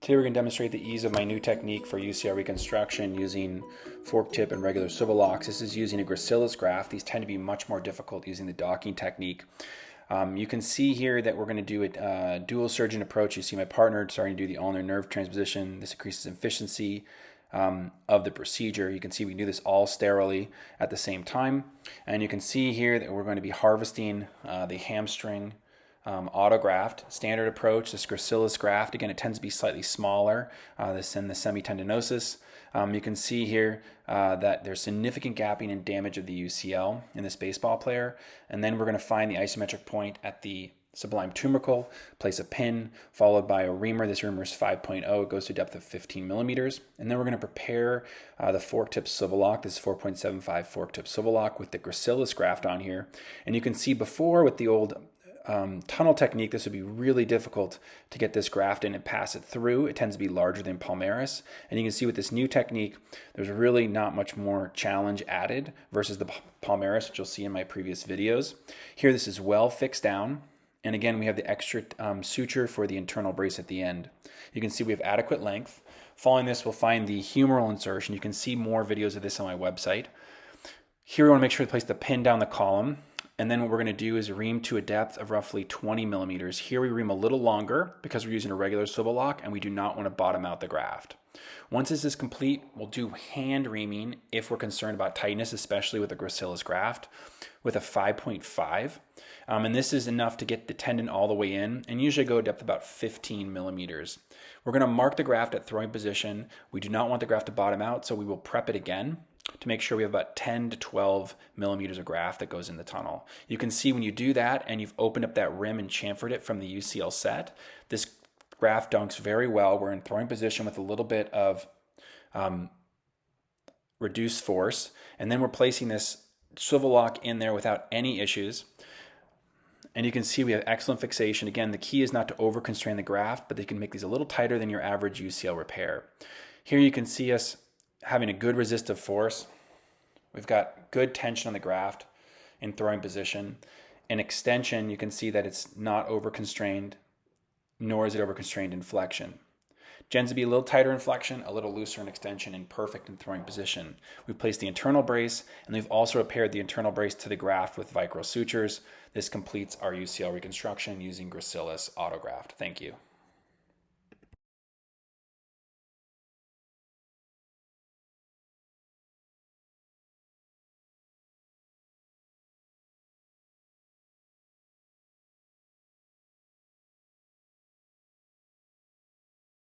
Today we're going to demonstrate the ease of my new technique for UCL reconstruction using fork tip and regular SwiveLocks. This is using a gracilis graft. These tend to be much more difficult using the docking technique. You can see here that we're going to do a dual surgeon approach. You see my partner starting to do the ulnar nerve transposition. This increases efficiency of the procedure. You can see we can do this all sterilely at the same time. And you can see here that we're going to be harvesting the hamstring autograft. Standard approach, this gracilis graft, again, it tends to be slightly smaller than the semitendinosus. You can see here that there's significant gapping and damage of the UCL in this baseball player. And then we're going to find the isometric point at the sublime tubercle, place a pin, followed by a reamer. This reamer is 5.0. It goes to a depth of 15 millimeters. And then we're going to prepare the fork tip SwiveLock. This is 4.75 fork tip SwiveLock with the gracilis graft on here. And you can see before with the old tunnel technique, this would be really difficult to get this graft in and pass it through. It tends to be larger than palmaris. And you can see with this new technique, there's really not much more challenge added versus the palmaris, which you'll see in my previous videos. Here, this is well fixed down. And again, we have the extra suture for the internal brace at the end. You can see we have adequate length. Following this, we'll find the humeral insertion. You can see more videos of this on my website. Here, we want to make sure to place the pin down the column. And then what we're going to do is ream to a depth of roughly 20 millimeters. Here we ream a little longer because we're using a regular SwiveLock and we do not want to bottom out the graft. Once this is complete, we'll do hand reaming if we're concerned about tightness, especially with the gracilis graft, with a 5.5. And this is enough to get the tendon all the way in and usually go a depth about 15 millimeters. We're going to mark the graft at throwing position. We do not want the graft to bottom out, so we will prep it again to make sure we have about 10 to 12 millimeters of graft that goes in the tunnel. You can see when you do that and you've opened up that rim and chamfered it from the UCL set, this graft dunks very well. We're in throwing position with a little bit of reduced force, and then we're placing this SwiveLock in there without any issues. And you can see we have excellent fixation. Again, the key is not to over-constrain the graft, but they can make these a little tighter than your average UCL repair. Here you can see us having a good resistive force. We've got good tension on the graft in throwing position. In extension, you can see that it's not over-constrained, nor is it over-constrained in flexion. Tends to be a little tighter in flexion, a little looser in extension, and perfect in throwing position. We've placed the internal brace, and we've also repaired the internal brace to the graft with Vicryl sutures. This completes our UCL reconstruction using gracilis autograft. Thank you.